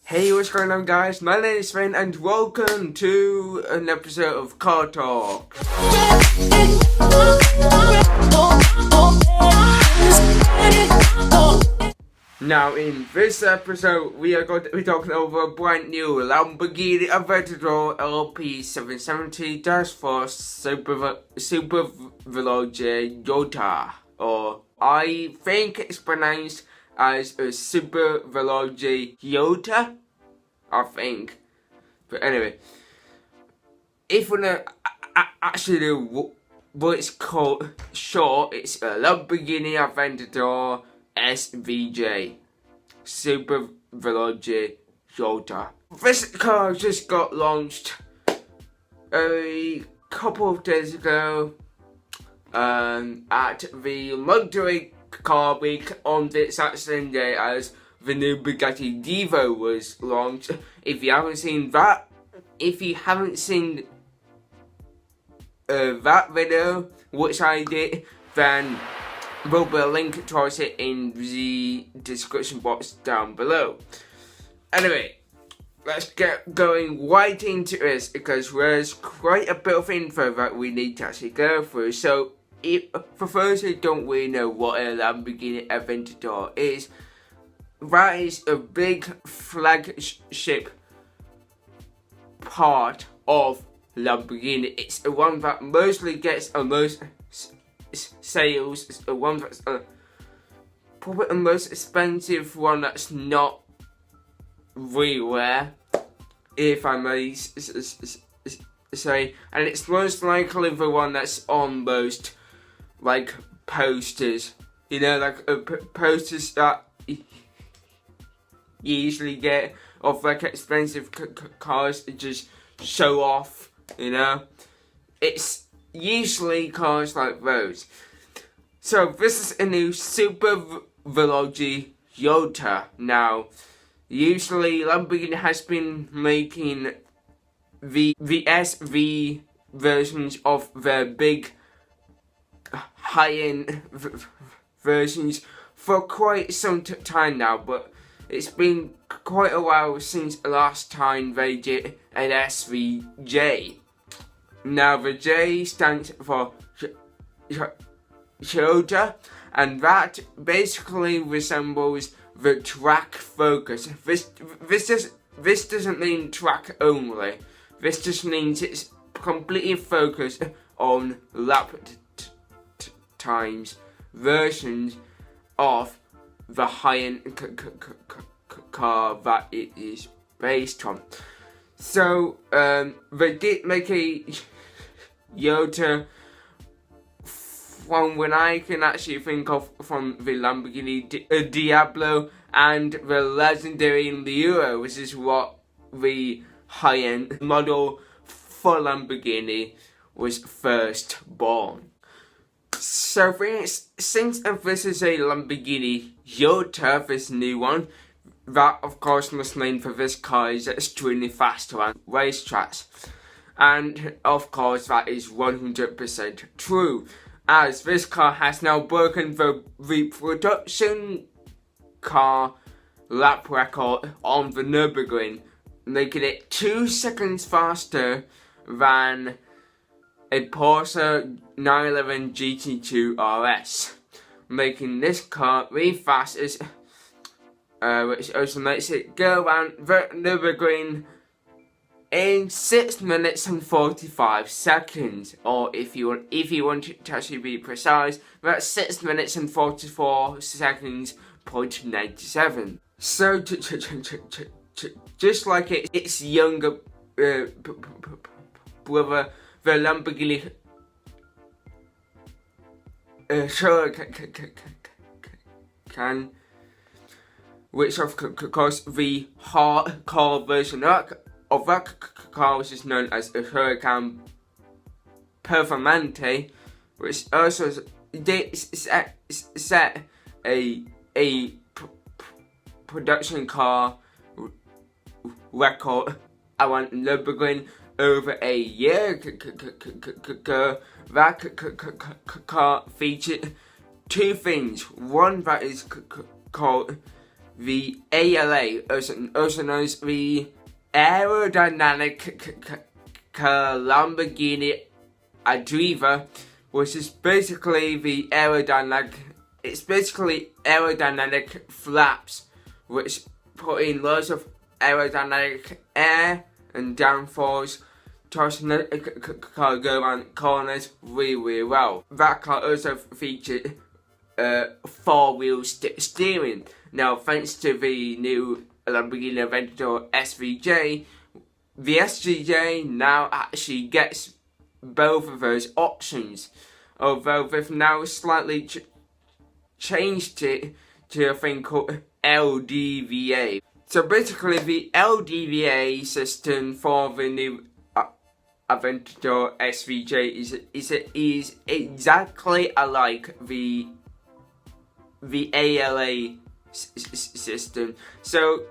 Hey, what's going on, guys? My name is Finn and welcome to an episode of Car Talk. Now, in this episode, we are going to be talking over a brand new Lamborghini Aventador LP770-4 Super Veloce Yota, or I think it's pronounced as a Super Veloce Yota, I think. But anyway, if we know actually know what it's called short, it's a Lamborghini Aventador SVJ, Super Veloce Yota. This car just got launched a couple of days ago at the Luxury Car Week on this same day as the new Bugatti Divo was launched. If you haven't seen that, that video, which I did, then there'll be a link towards it in the description box down below. Anyway, let's get going right into this because there's quite a bit of info that we need to actually go through. So, for those who don't really know what a Lamborghini Aventador is, that is a big flagship part of Lamborghini. It's the one that mostly gets the most sales. It's the one that's probably the most expensive one that's not really rare, if I may say, and it's most likely the one that's on most like posters, you know, like posters that you usually get of like expensive cars to just show off, you know. It's usually cars like those. So this is a new Super Veloce Yota. Now, usually Lamborghini has been making the SV versions of their big high-end versions for quite some time now, but it's been quite a while since the last time they did an SVJ. Now the J stands for Yota, and that basically resembles the track focus. This doesn't mean track only. This just means it's completely focused on lap times versions of the high-end car that it is based on. So they did make a Yota from when I can actually think of from the Lamborghini Diablo and the legendary Euro, which is what the high-end model for Lamborghini was first born. So since this is a Lamborghini Yota, this new one, that of course must mean for this car is extremely fast around racetracks. And of course that is 100% true, as this car has now broken the production car lap record on the Nürburgring, making it 2 seconds faster than a Porsche 911 GT2 RS, making this car really fast, which also makes it go around the Nürburgring in 6 minutes and 45 seconds, or if you want to actually be precise, that's 6 minutes and 44 seconds point 97. So just like its younger brother, the Lamborghini Huracan, which of course the hardcore version of that car, which is known as a Huracan Performante, which also set a production car record around Nürburgring over a year ago. That car featured two things. One that is called the ALA, also known as the Aerodynamic Lamborghini Aventador, which is basically the aerodynamic. It's basically aerodynamic flaps, which put in loads of aerodynamic air and downforce, tossing the car go around corners really well. That car also featured 4-wheel steering. Now, thanks to the new Lamborghini Aventador SVJ, the SVJ now actually gets both of those options, although they've now slightly changed it to a thing called LDVA. So basically, the LDVA system for the new Aventador SVJ is exactly alike the ALA system. So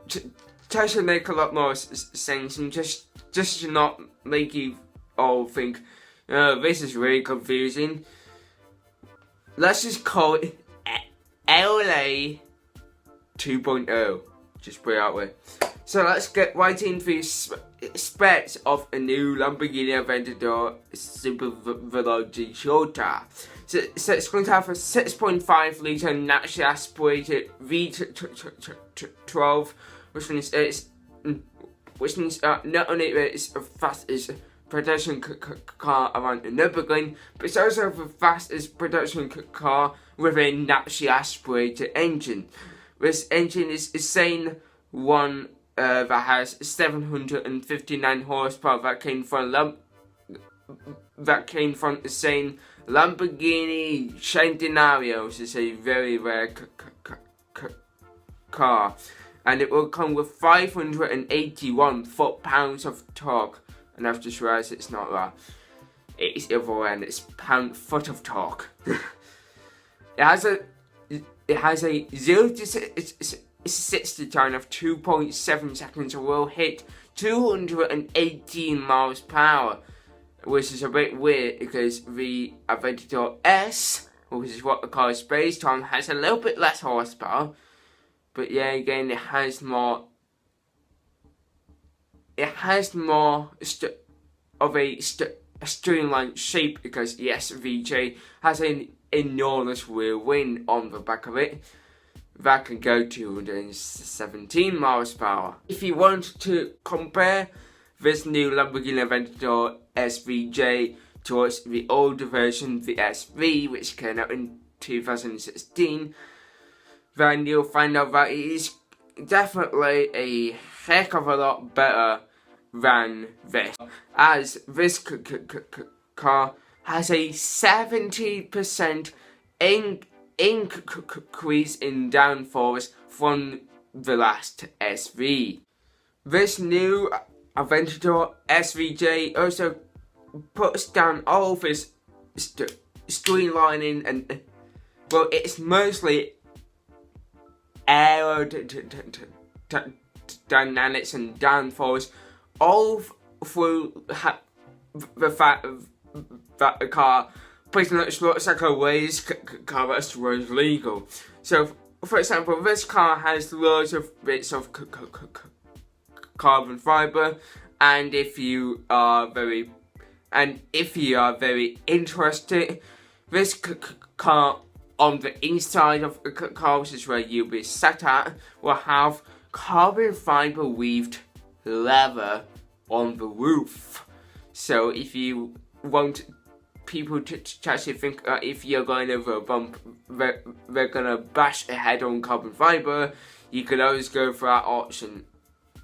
to make a lot more sense, and just to not make you all think, oh, this is really confusing, let's just call it LA 2.0. Just put it that way. So let's get right into the specs of a new Lamborghini Aventador Super Veloce Shorter. So it's going to have a 6.5 litre naturally aspirated V12, which means not only it's the fastest production car around the Nürburgring, but it's also the fastest production car with a naturally aspirated engine. This engine is the same one that has 759 horsepower that came from the same Lamborghini Centenario, which is a very rare car, and it will come with 581 foot-pounds of torque. And I've just realised it's not that. It's the other way, and it's pound-foot of torque. It has a 0 to 60 time of 2.7 seconds, and will hit 218 miles per hour, which is a bit weird because the Aventador S, which is what the car is based on, has a little bit less horsepower. But yeah, again, it has more of a streamlined shape because the SVJ has an enormous rear wing on the back of it that can go 217 miles per hour. If you want to compare this new Lamborghini Aventador SVJ towards the older version, the SV, which came out in 2016, then you'll find out that it is definitely a heck of a lot better than this, as this car has a 70% increase in downforce from the last SV. This new Aventador SVJ also puts down all of this streamlining and, well, it's mostly aerodynamics and downforce, all through the fact that the car pretty much looks like a race car that's road legal. So, for example, this car has loads of bits of carbon fiber, and if you are very interested, this car on the inside of the car, which is where you'll be sat at, will have carbon fiber weaved leather on the roof. So if you want people to actually think that if you're going over a bump, they're gonna bash their head on carbon fiber, you can always go for that option.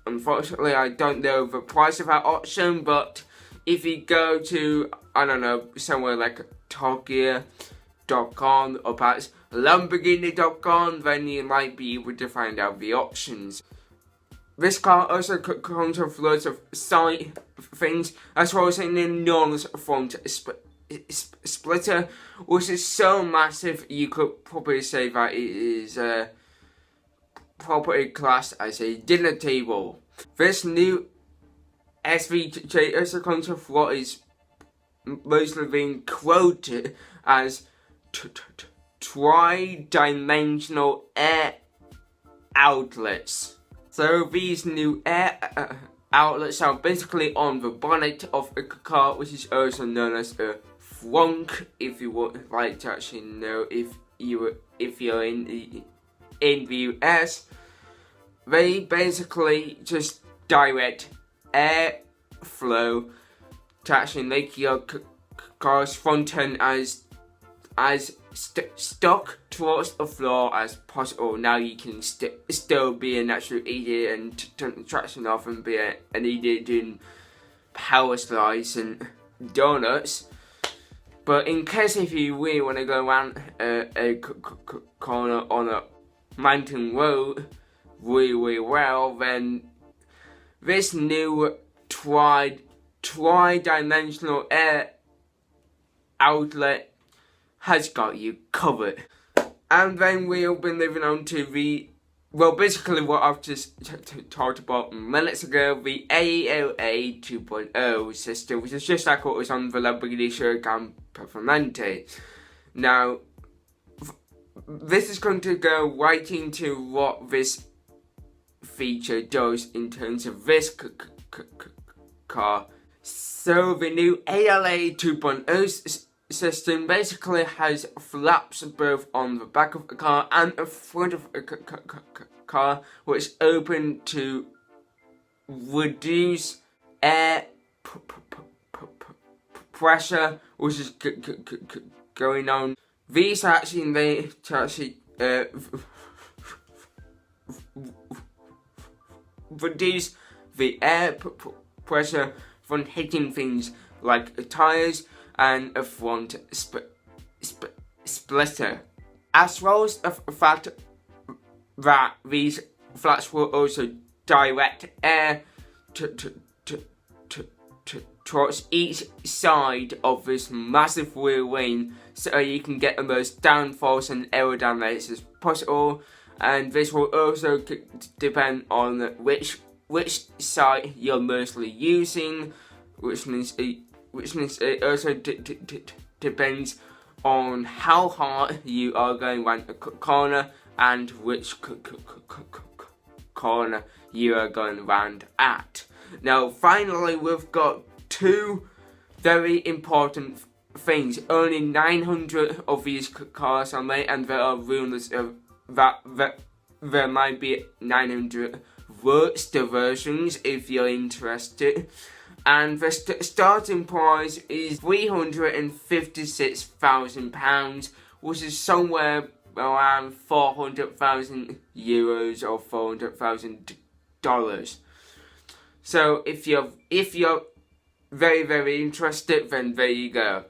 Unfortunately, I don't know the price of that option, but if you go to, I don't know, somewhere like Thankyou.com or perhaps Lamborghini.com, then you might be able to find out the options. This car also comes with loads of side things, as well as an enormous front splitter, which is so massive you could probably say that it is properly classed as a dinner table. This new SVJ also comes with what is mostly being quoted as tri-dimensional outlets. So these new air outlets are basically on the bonnet of a car, which is also known as a frunk, if you would like to actually know if you're in the US. They basically just direct airflow to actually make your car's front end as stuck towards the floor as possible. Now you can still be a natural idiot and turn the traction off and be an idiot doing power slides and donuts. But in case if you really want to go around a corner on a mountain road really well, then this new tri-dimensional air outlet has got you covered. And then we'll be moving on to basically what I've just talked about minutes ago, the AOA 2.0 system, which is just like what was on the Lamborghini Huracan Performante. Now, this is going to go right into what this feature does in terms of this car. So the new ALA 2.0 system basically has flaps both on the back of the car and the front of the car, which open to reduce air pressure, which is going on. These are actually reduce the air pressure from hitting things like tires and a front splitter, as well as the fact that these flaps will also direct air towards each side of this massive rear wing, so you can get the most downforce and aerodynamics as possible. And this will also depend on which side you're mostly using, which means it also depends on how hard you are going around a corner and which corner you are going around at. Now, finally, we've got two very important things. Only 900 of these cars are made, and there are rumors that there might be 900 roadster versions if you're interested. And the starting price is £356,000, which is somewhere around 400,000 euros or $400,000. So if you're very, very interested, then there you go.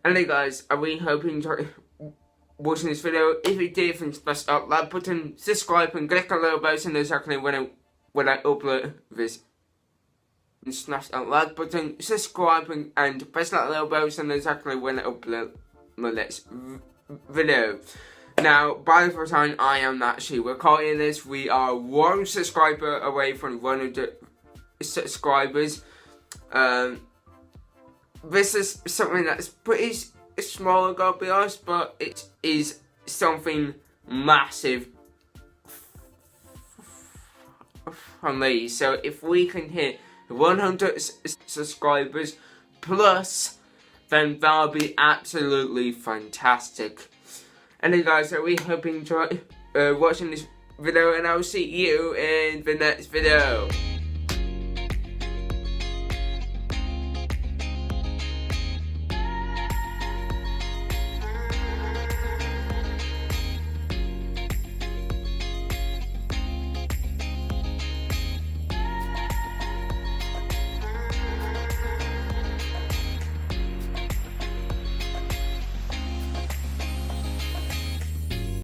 Anyway guys, I really hope you enjoyed watching this video. If you did, then smash that like button, subscribe and click on the little bell so you know exactly when I upload this. And smash that like button, subscribe and press that little bell so you know exactly when I upload my next video. Now, by the time I am actually recording this, we are 1 subscriber away from 100 subscribers. This is something that's pretty small, I gotta be honest, but it is something massive for me. So if we can hit 100 subscribers plus, then that'll be absolutely fantastic. Anyway guys, I really hope you enjoy watching this video, and I'll see you in the next video.